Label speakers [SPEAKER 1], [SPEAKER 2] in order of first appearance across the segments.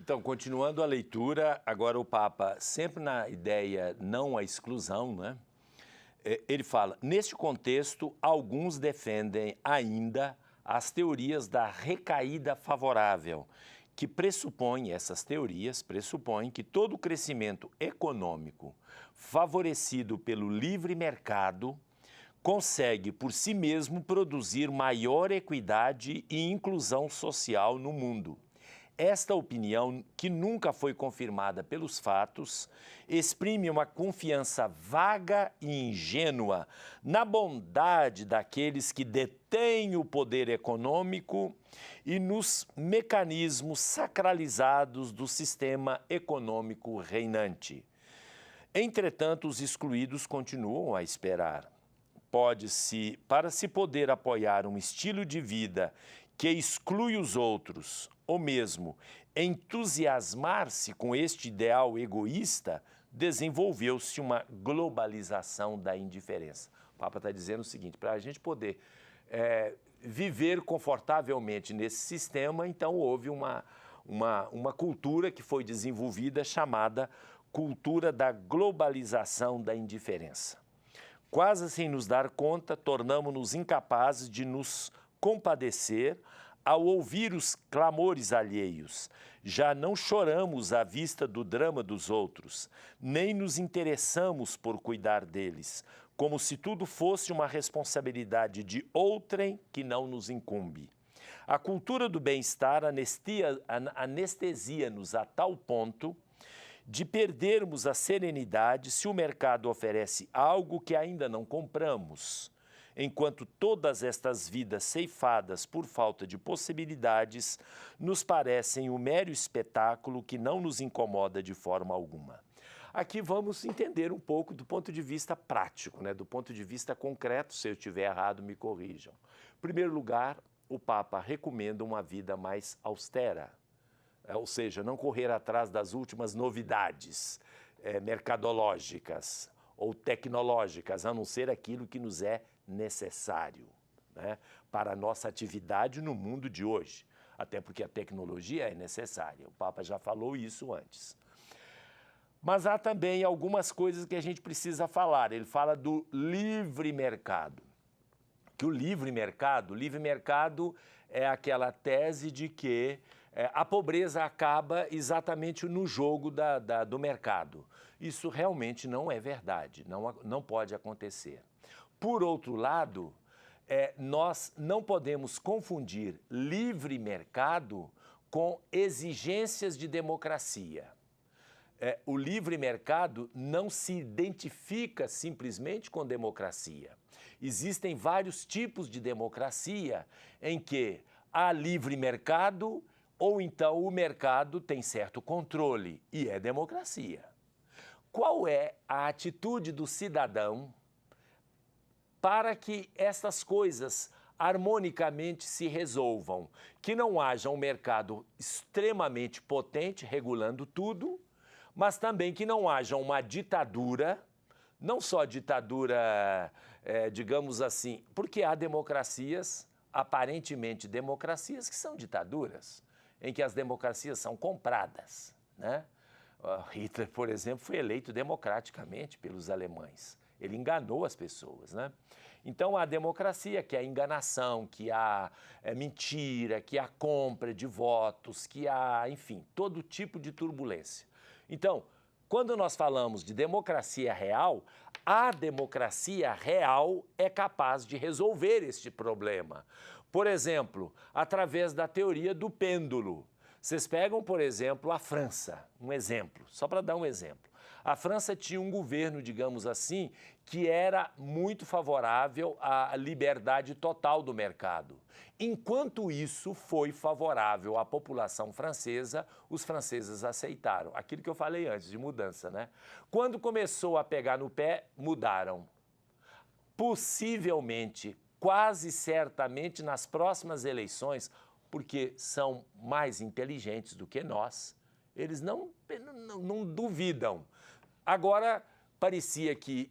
[SPEAKER 1] Então, continuando a leitura, agora o Papa, sempre na ideia não à exclusão, né? Ele fala, neste contexto, alguns defendem ainda as teorias da recaída favorável, que essas teorias pressupõem que todo crescimento econômico favorecido pelo livre mercado consegue por si mesmo produzir maior equidade e inclusão social no mundo. Esta opinião, que nunca foi confirmada pelos fatos, exprime uma confiança vaga e ingênua na bondade daqueles que detêm o poder econômico e nos mecanismos sacralizados do sistema econômico reinante. Entretanto, os excluídos continuam a esperar. Para se poder apoiar um estilo de vida que exclui os outros, ou mesmo entusiasmar-se com este ideal egoísta, desenvolveu-se uma globalização da indiferença. O Papa está dizendo o seguinte, para a gente poder viver confortavelmente nesse sistema, então houve uma cultura que foi desenvolvida chamada cultura da globalização da indiferença. Quase sem nos dar conta, tornamo-nos incapazes de nos compadecer ao ouvir os clamores alheios. Já não choramos à vista do drama dos outros, nem nos interessamos por cuidar deles, como se tudo fosse uma responsabilidade de outrem que não nos incumbe. A cultura do bem-estar anestesia-nos a tal ponto de perdermos a serenidade se o mercado oferece algo que ainda não compramos, enquanto todas estas vidas ceifadas por falta de possibilidades nos parecem um mero espetáculo que não nos incomoda de forma alguma. Aqui vamos entender um pouco do ponto de vista prático, né? Do ponto de vista concreto, se eu estiver errado, me corrijam. Em primeiro lugar, o Papa recomenda uma vida mais austera, ou seja, não correr atrás das últimas novidades mercadológicas ou tecnológicas, a não ser aquilo que nos é necessário, né, para a nossa atividade no mundo de hoje, até porque a tecnologia é necessária, o Papa já falou isso antes. Mas há também algumas coisas que a gente precisa falar. Ele fala do livre mercado, que o livre mercado é aquela tese de que a pobreza acaba exatamente no jogo do mercado. Isso realmente não é verdade, não pode acontecer. Por outro lado, nós não podemos confundir livre mercado com exigências de democracia. O livre mercado não se identifica simplesmente com democracia. Existem vários tipos de democracia em que há livre mercado ou então o mercado tem certo controle e é democracia. Qual é a atitude do cidadão para que essas coisas harmonicamente se resolvam? Que não haja um mercado extremamente potente regulando tudo, mas também que não haja uma ditadura, não só ditadura, digamos assim, porque há democracias, aparentemente democracias, que são ditaduras, em que as democracias são compradas, né? Hitler, por exemplo, foi eleito democraticamente pelos alemães. Ele enganou as pessoas, né? Então, há democracia, que há enganação, que há mentira, que há compra de votos, que há, enfim, todo tipo de turbulência. Então, quando nós falamos de democracia real, a democracia real é capaz de resolver este problema. Por exemplo, através da teoria do pêndulo. Vocês pegam, por exemplo, a França, um exemplo, só para dar um exemplo. A França tinha um governo, digamos assim, que era muito favorável à liberdade total do mercado. Enquanto isso foi favorável à população francesa, os franceses aceitaram. Aquilo que eu falei antes, de mudança, né? Quando começou a pegar no pé, mudaram. Possivelmente, quase certamente, nas próximas eleições, porque são mais inteligentes do que nós, eles não duvidam. Agora, parecia que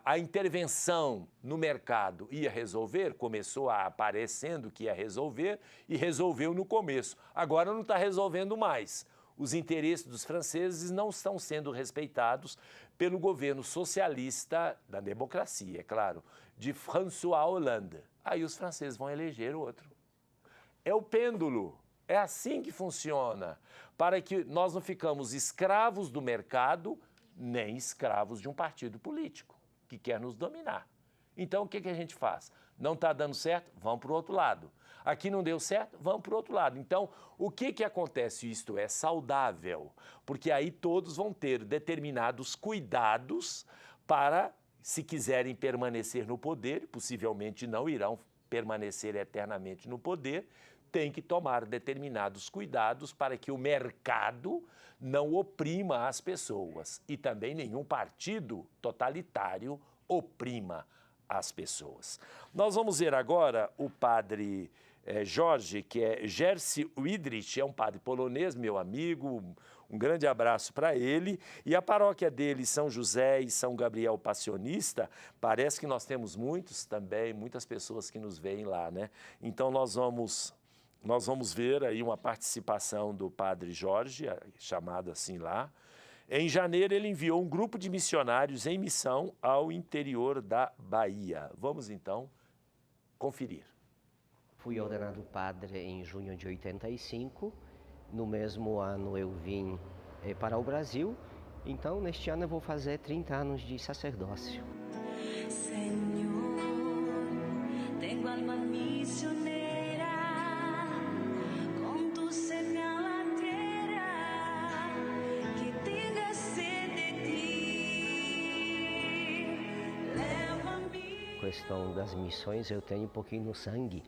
[SPEAKER 1] a intervenção no mercado ia resolver, começou a aparecendo que ia resolver e resolveu no começo. Agora não está resolvendo mais. os interesses dos franceses não estão sendo respeitados pelo governo socialista da democracia, é claro, de François Hollande. Aí os franceses vão eleger outro. É o pêndulo, é assim que funciona, para que nós não ficamos escravos do mercado, nem escravos de um partido político que quer nos dominar. Então, o que a gente faz? Não está dando certo? Vamos para o outro lado. Aqui não deu certo? Vamos para o outro lado. Então, o que acontece? Isto é saudável, porque aí todos vão ter determinados cuidados para, se quiserem permanecer no poder, possivelmente não irão permanecer eternamente no poder, tem que tomar determinados cuidados para que o mercado não oprima as pessoas e também nenhum partido totalitário oprima as pessoas. Nós vamos ver agora o padre Jorge, que é Jerzy Widrich, é um padre polonês, meu amigo, um grande abraço para ele. E a paróquia dele, São José e São Gabriel Passionista, parece que nós temos muitos também, muitas pessoas que nos veem lá, né? Então nós vamos ver aí uma participação do padre Jorge, chamado assim lá. Em janeiro, ele enviou um grupo de missionários em missão ao interior da Bahia. Vamos, então, conferir.
[SPEAKER 2] Fui ordenado padre em junho de 85. No mesmo ano, eu vim para o Brasil. Então, neste ano, eu vou fazer 30 anos de sacerdócio.
[SPEAKER 3] Senhor, tenho alma missioneira.
[SPEAKER 2] Questão das missões eu tenho um pouquinho no sangue,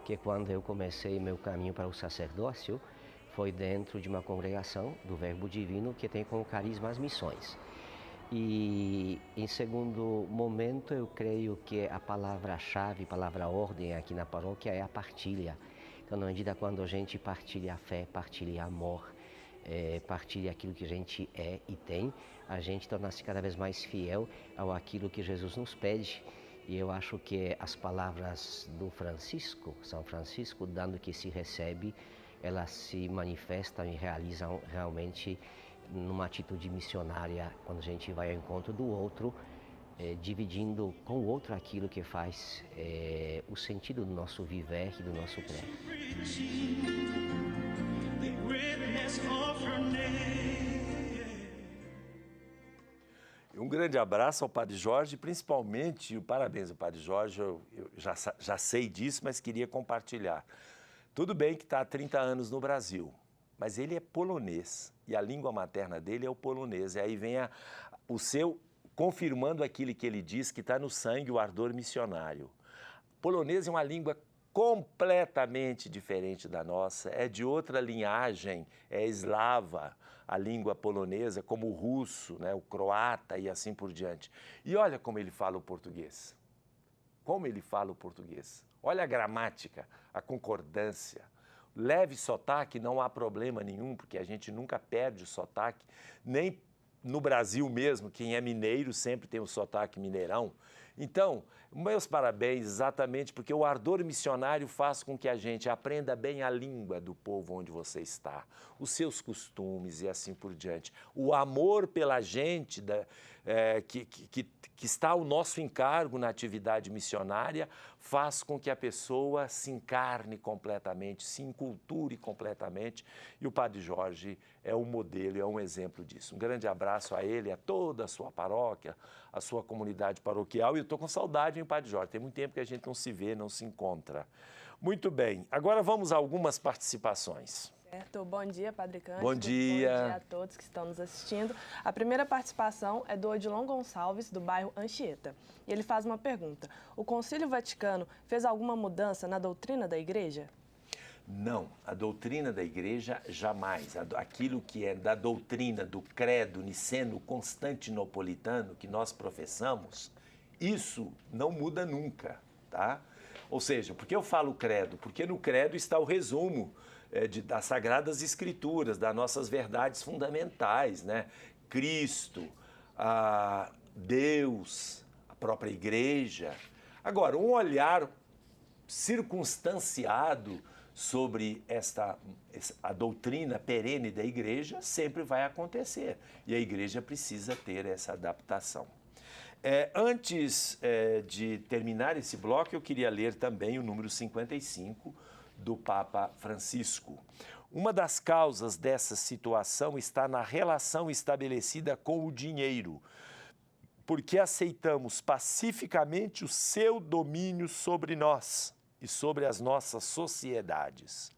[SPEAKER 2] que quando eu comecei meu caminho para o sacerdócio, foi dentro de uma congregação do Verbo Divino que tem como carisma as missões. E em segundo momento eu creio que a palavra-chave, palavra-ordem aqui na paróquia é a partilha. Então na medida quando a gente partilha a fé, partilha amor, partilha aquilo que a gente é e tem, a gente torna-se cada vez mais fiel ao aquilo que Jesus nos pede. E eu acho que as palavras do São Francisco, dando que se recebe, elas se manifestam e realizam realmente numa atitude missionária, quando a gente vai ao encontro do outro, dividindo com o outro aquilo que faz o sentido do nosso viver e do nosso crer.
[SPEAKER 1] Um grande abraço ao padre Jorge, principalmente, parabéns ao padre Jorge, eu já sei disso, mas queria compartilhar. Tudo bem que está há 30 anos no Brasil, mas ele é polonês e a língua materna dele é o polonês. E aí vem o seu, confirmando aquilo que ele diz, que está no sangue, o ardor missionário. Polonês é uma língua completamente diferente da nossa, é de outra linhagem, é eslava, a língua polonesa, como o russo, né, o croata e assim por diante. E olha como ele fala o português. Como ele fala o português. Olha a gramática, a concordância. Leve sotaque, não há problema nenhum, porque a gente nunca perde o sotaque, nem no Brasil mesmo, quem é mineiro sempre tem o sotaque mineirão. Então, meus parabéns exatamente porque o ardor missionário faz com que a gente aprenda bem a língua do povo onde você está, os seus costumes e assim por diante. O amor pela gente que está ao nosso encargo na atividade missionária faz com que a pessoa se encarne completamente, se enculture completamente. E o Padre Jorge é um modelo, é um exemplo disso. Um grande abraço a ele, a toda a sua paróquia, a sua comunidade paroquial. E eu estou com saudade, hein, Padre Jorge? Tem muito tempo que a gente não se vê, não se encontra. Muito bem. Agora vamos a algumas participações.
[SPEAKER 4] Certo. Bom dia, Padre Cândido.
[SPEAKER 1] Bom dia.
[SPEAKER 4] Bom dia a todos que estão nos assistindo. A primeira participação é do Odilon Gonçalves, do bairro Anchieta. E ele faz uma pergunta. O Concílio Vaticano fez alguma mudança na doutrina da Igreja?
[SPEAKER 1] Não, a doutrina da Igreja jamais. Aquilo que é da doutrina do credo niceno-constantinopolitano que nós professamos, isso não muda nunca, tá? Ou seja, por que eu falo credo? Porque no credo está o resumo das Sagradas Escrituras, das nossas verdades fundamentais, né? Cristo, Deus, a própria Igreja. Agora, um olhar circunstanciado sobre a doutrina perene da igreja, sempre vai acontecer. E a igreja precisa ter essa adaptação. Antes de terminar esse bloco, eu queria ler também o número 55 do Papa Francisco. Uma das causas dessa situação está na relação estabelecida com o dinheiro, porque aceitamos pacificamente o seu domínio sobre nós e sobre as nossas sociedades.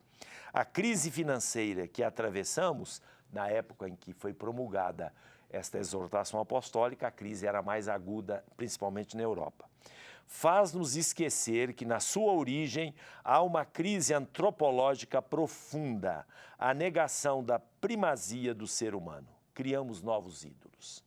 [SPEAKER 1] A crise financeira que atravessamos, na época em que foi promulgada esta exortação apostólica, a crise era mais aguda, principalmente na Europa. Faz-nos esquecer que na sua origem há uma crise antropológica profunda, a negação da primazia do ser humano. Criamos novos ídolos.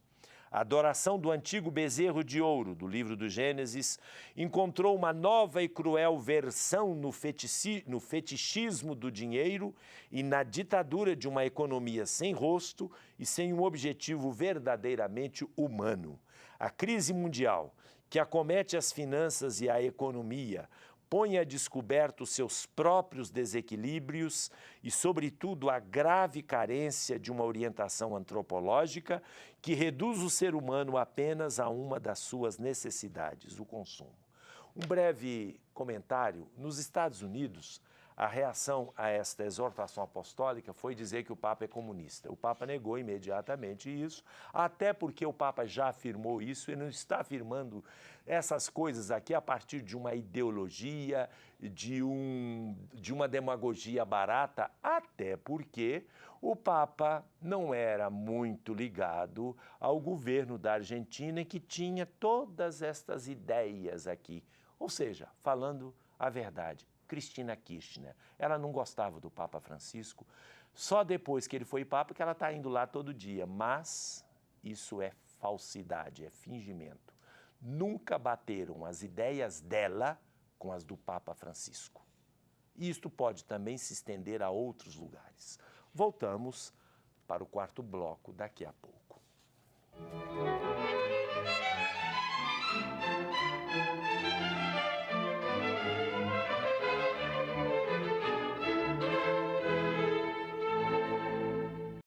[SPEAKER 1] A adoração do antigo bezerro de ouro, do livro do Gênesis, encontrou uma nova e cruel versão no fetichismo do dinheiro e na ditadura de uma economia sem rosto e sem um objetivo verdadeiramente humano. A crise mundial, que acomete as finanças e a economia, põe a descoberto seus próprios desequilíbrios e, sobretudo, a grave carência de uma orientação antropológica que reduz o ser humano apenas a uma das suas necessidades, o consumo. Um breve comentário. Nos Estados Unidos, a reação a esta exortação apostólica foi dizer que o Papa é comunista. O Papa negou imediatamente isso, até porque o Papa já afirmou isso e não está afirmando essas coisas aqui a partir de uma ideologia, de uma demagogia barata, até porque o Papa não era muito ligado ao governo da Argentina, que tinha todas estas ideias aqui. Ou seja, falando a verdade, Cristina Kirchner, ela não gostava do Papa Francisco, só depois que ele foi Papa que ela está indo lá todo dia, mas isso é falsidade, é fingimento. Nunca bateram as ideias dela com as do Papa Francisco. E isto pode também se estender a outros lugares. Voltamos para o quarto bloco daqui a pouco.